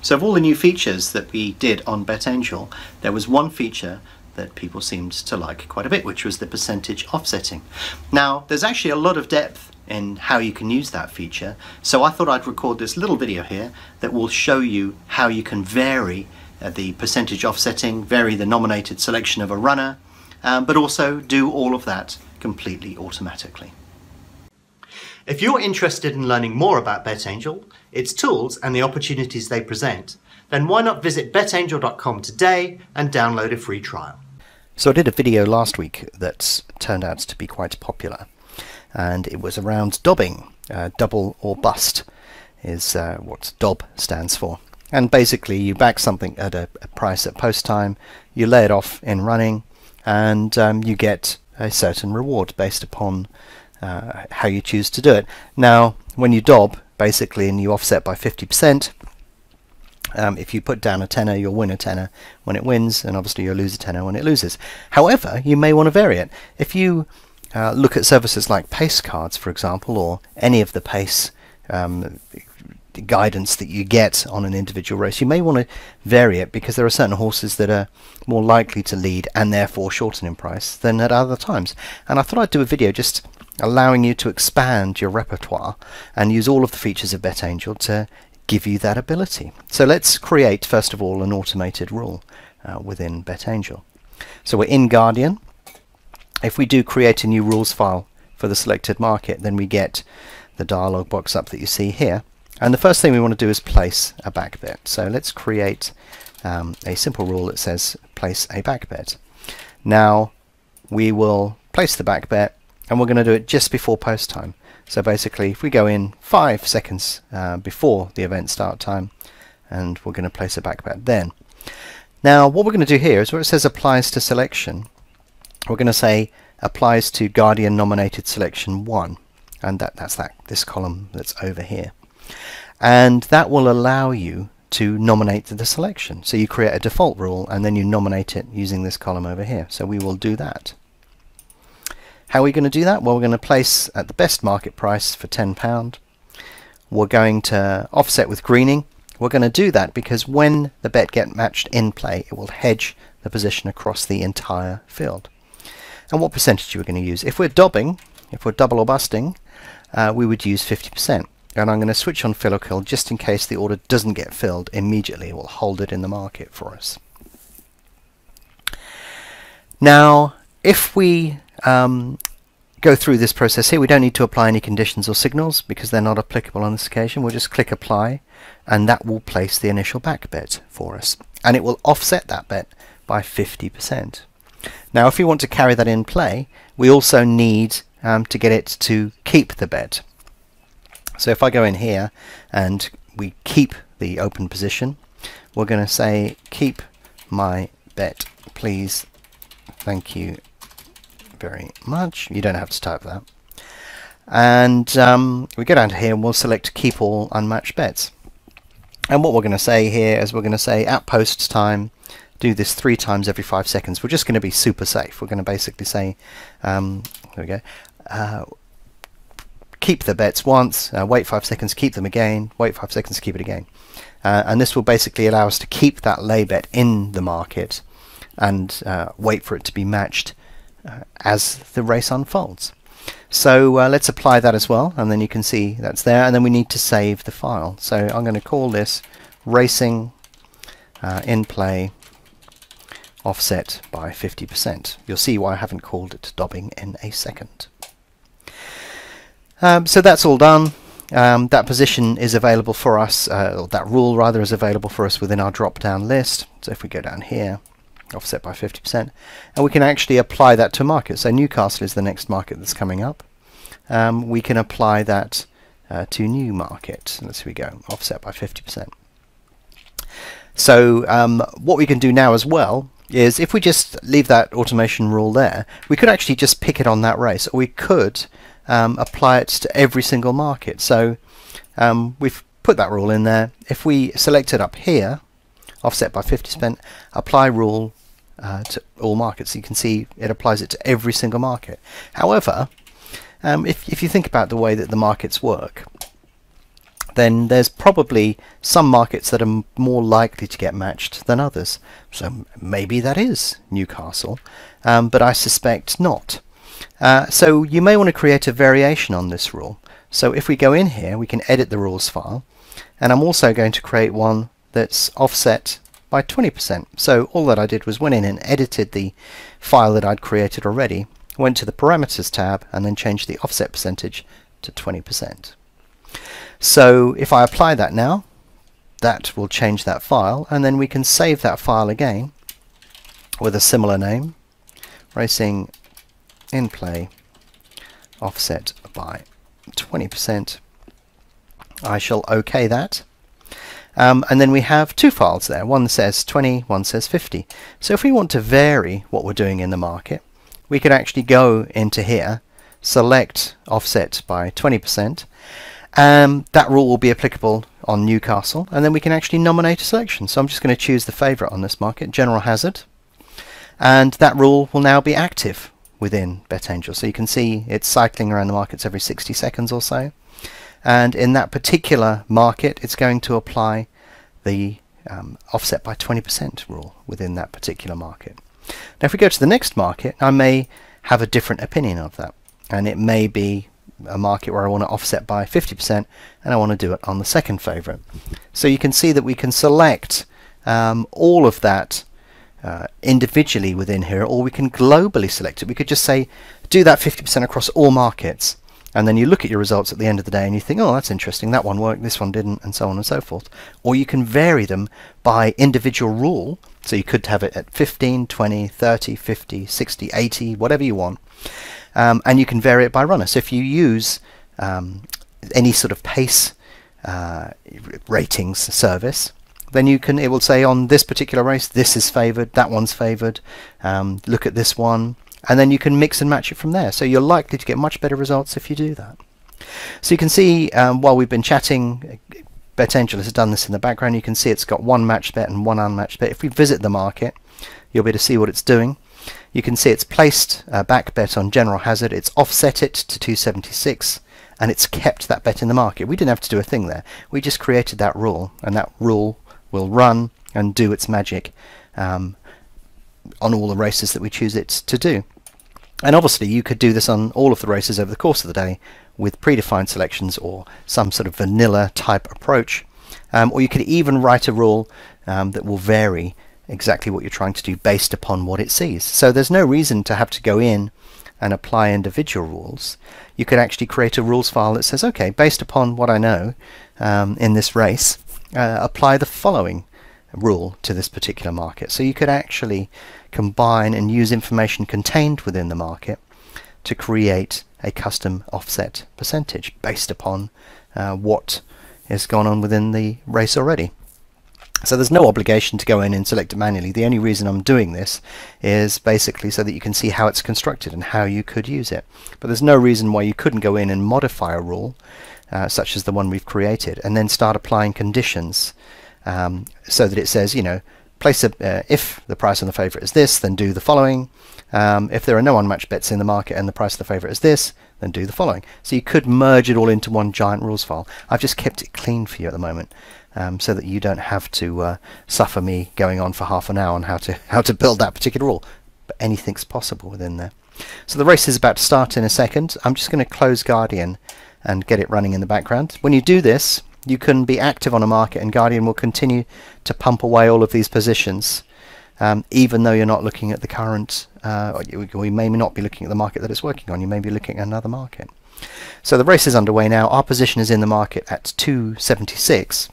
So of all the new features that we did on BetAngel, there was one feature that people seemed to like quite a bit, which was the percentage offsetting. Now, there's actually a lot of depth in how you can use that feature, so I thought I'd record this little video here that will show you how you can vary the percentage offsetting, vary the nominated selection of a runner, but also do all of that completely automatically. If you're interested in learning more about BetAngel, its tools and the opportunities they present, then why not visit betangel.com today and download a free trial. So I did a video last week that's turned out to be quite popular, and it was around dobbing. Double or bust is what dobb stands for. And basically you back something at a price at post time, you lay it off in running, and you get a certain reward based upon how you choose to do it. Now, when you dobb, basically, and you offset by 50%, if you put down a tenner, you'll win a tenner when it wins, and obviously you'll lose a tenner when it loses. However, you may want to vary it. If you look at services like pace cards, for example, or any of the pace guidance that you get on an individual race, you may want to vary it, because there are certain horses that are more likely to lead and therefore shorten in price than at other times. And I thought I'd do a video just allowing you to expand your repertoire and use all of the features of BetAngel to give you that ability. So let's create, first of all, an automated rule within BetAngel. So we're in Guardian. If we do create a new rules file for the selected market, then we get the dialog box up that you see here. And the first thing we want to do is place a back bet. So let's create a simple rule that says place a back bet. Now we will place the back bet, and we're going to do it just before post time. So basically, if we go in 5 seconds before the event start time, and we're going to place a back bet then. Now what we're going to do here is where it says applies to selection, we're going to say applies to Guardian nominated selection 1, and that's this column that's over here. And that will allow you to nominate the selection. So you create a default rule and then you nominate it using this column over here. So we will do that. How are we going to do that? Well, we're going to place at the best market price for £10. We're going to offset with greening. We're going to do that because when the bet gets matched in play, it will hedge the position across the entire field. And what percentage are we going to use? If we're dobbing, if we're double or busting, we would use 50%. And I'm going to switch on fill or kill just in case the order doesn't get filled immediately. It will hold it in the market for us. Now, if we go through this process here, we don't need to apply any conditions or signals because they're not applicable on this occasion. We'll just click apply, and that will place the initial back bet for us, and it will offset that bet by 50%. Now if we want to carry that in play, we also need to get it to keep the bet. So if I go in here and we keep the open position, we're going to say keep my bet please, thank you very much. You don't have to type that. And we go down to here and we'll select keep all unmatched bets. And what we're going to say here is we're going to say at post time, do this 3 times every 5 seconds. We're just going to be super safe. We're going to basically say, there we go, keep the bets once, wait 5 seconds, keep them again, wait 5 seconds, keep it again. And this will basically allow us to keep that lay bet in the market and wait for it to be matched as the race unfolds. So let's apply that as well, and then you can see that's there, and then we need to save the file. So I'm going to call this racing in play offset by 50%. You'll see why I haven't called it dobbing in a second. So that's all done. That position is available for us, or that rule rather is available for us within our drop down list. So if we go down here, offset by 50%, and we can actually apply that to market. So Newcastle is the next market that's coming up. We can apply that to new market. Let's we go, offset by 50%. So what we can do now as well is if we just leave that automation rule there, we could actually just pick it on that race, or we could apply it to every single market. So we've put that rule in there. If we select it up here, offset by 50%, apply rule to all markets, you can see it applies it to every single market. However, if you think about the way that the markets work, then there's probably some markets that are more likely to get matched than others. So maybe that is Newcastle, but I suspect not. So you may want to create a variation on this rule. So if we go in here, we can edit the rules file, and I'm also going to create one that's offset by 20%. So all that I did was went in and edited the file that I'd created already, went to the parameters tab, and then changed the offset percentage to 20%. So if I apply that now, that will change that file, and then we can save that file again with a similar name, racing in play offset by 20%. I shall OK that. And then we have two files there. One says 20, one says 50. So if we want to vary what we're doing in the market, we could actually go into here, select offset by 20%. That rule will be applicable on Newcastle, and then we can actually nominate a selection. So I'm just going to choose the favourite on this market, General Hazard, and that rule will now be active within BetAngel. So you can see it's cycling around the markets every 60 seconds or so, and in that particular market it's going to apply the offset by 20% rule within that particular market. Now if we go to the next market, I may have a different opinion of that, and it may be a market where I want to offset by 50% and I want to do it on the second favourite. So you can see that we can select all of that individually within here, or we can globally select it. We could just say do that 50% across all markets, and then you look at your results at the end of the day and you think, oh, that's interesting, that one worked, this one didn't, and so on and so forth. Or you can vary them by individual rule, so you could have it at 15, 20, 30, 50, 60, 80, whatever you want. And you can vary it by runner. So if you use any sort of pace ratings service, then you can, it will say on this particular race, this is favoured, that one's favoured, look at this one, and then you can mix and match it from there. So you're likely to get much better results if you do that. So you can see while we've been chatting, BetAngel has done this in the background. You can see it's got one matched bet and one unmatched bet. If we visit the market, you'll be able to see what it's doing. You can see it's placed a back bet on General Hazard, it's offset it to 276, and it's kept that bet in the market. We didn't have to do a thing there. We just created that rule, and that rule will run and do its magic on all the races that we choose it to do. And obviously you could do this on all of the races over the course of the day with predefined selections or some sort of vanilla type approach, or you could even write a rule that will vary exactly what you're trying to do based upon what it sees. So there's no reason to have to go in and apply individual rules. You could actually create a rules file that says, okay, based upon what I know in this race, apply the following rule to this particular market. So you could actually combine and use information contained within the market to create a custom offset percentage based upon what has gone on within the race already. So there's no obligation to go in and select it manually. The only reason I'm doing this is basically so that you can see how it's constructed and how you could use it. But there's no reason why you couldn't go in and modify a rule such as the one we've created and then start applying conditions so that it says, you know, place a, if the price on the favourite is this, then do the following. If there are no unmatched bets in the market and the price of the favourite is this, then do the following. So you could merge it all into one giant rules file. I've just kept it clean for you at the moment, so that you don't have to suffer me going on for half an hour on how to build that particular rule. But anything's possible within there. So the race is about to start in a second. I'm just going to close Guardian and get it running in the background. When you do this, you can be active on a market and Guardian will continue to pump away all of these positions, even though you're not looking at the current, or you may not be looking at the market that it's working on. You may be looking at another market. So the race is underway now. Our position is in the market at 276.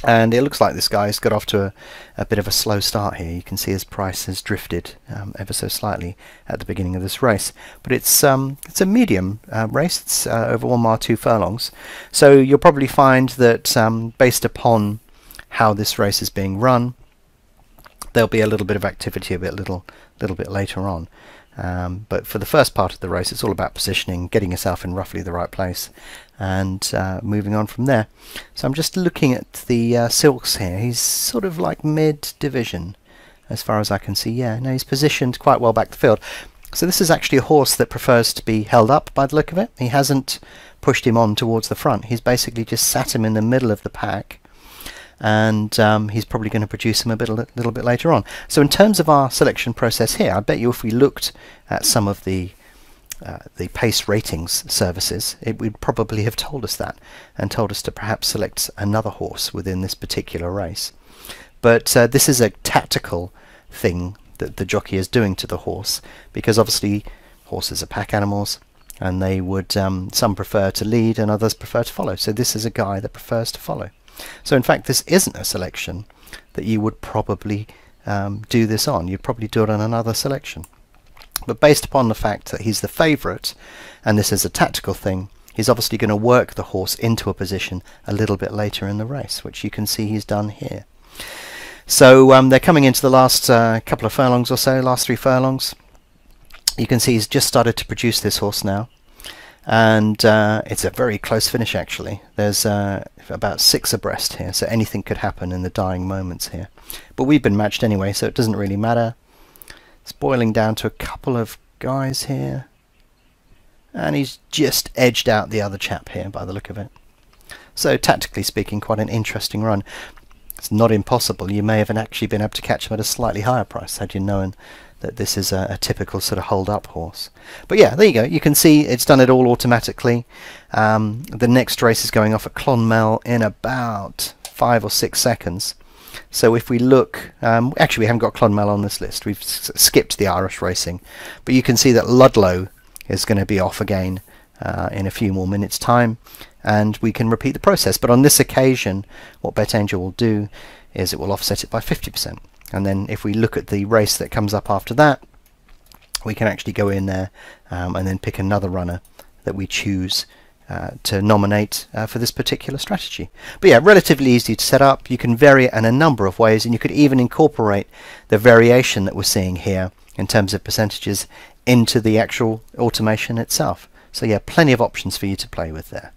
And it looks like this guy's got off to a bit of a slow start here. You can see his price has drifted ever so slightly at the beginning of this race. But it's a medium race. It's over 1 mile 2 furlongs. So you'll probably find that based upon how this race is being run, there'll be a little bit of activity a little bit later on. But for the first part of the race, it's all about positioning, getting yourself in roughly the right place, and moving on from there. So I'm just looking at the silks here. He's sort of like mid-division as far as I can see. Yeah, no, he's positioned quite well back the field. So this is actually a horse that prefers to be held up by the look of it. He hasn't pushed him on towards the front. He's basically just sat him in the middle of the pack, and he's probably going to produce him a little bit later on. So in terms of our selection process here, I bet you if we looked at some of the pace ratings services, it would probably have told us that, and told us to perhaps select another horse within this particular race. But this is a tactical thing that the jockey is doing to the horse, because obviously horses are pack animals, and they would some prefer to lead and others prefer to follow. So this is a guy that prefers to follow. So in fact, this isn't a selection that you would probably do this on. You'd probably do it on another selection. But based upon the fact that he's the favourite, and this is a tactical thing, he's obviously going to work the horse into a position a little bit later in the race, which you can see he's done here. So they're coming into the last couple of furlongs or so, last 3 furlongs. You can see he's just started to produce this horse now, and it's a very close finish actually. There's about 6 abreast here, so anything could happen in the dying moments here. But we've been matched anyway, so it doesn't really matter. It's boiling down to a couple of guys here, and he's just edged out the other chap here by the look of it. So tactically speaking, quite an interesting run. It's not impossible. You may have actually been able to catch him at a slightly higher price had you known that this is a typical sort of hold-up horse. But yeah, there you go. You can see it's done it all automatically. The next race is going off at Clonmel in about 5 or 6 seconds. So if we look, actually we haven't got Clonmel on this list. We've skipped the Irish racing. But you can see that Ludlow is going to be off again in a few more minutes' time, and we can repeat the process. But on this occasion, what BetAngel will do is it will offset it by 50%. And then if we look at the race that comes up after that, we can actually go in there and then pick another runner that we choose to nominate for this particular strategy. But yeah, relatively easy to set up. You can vary it in a number of ways, and you could even incorporate the variation that we're seeing here in terms of percentages into the actual automation itself. So yeah, plenty of options for you to play with there.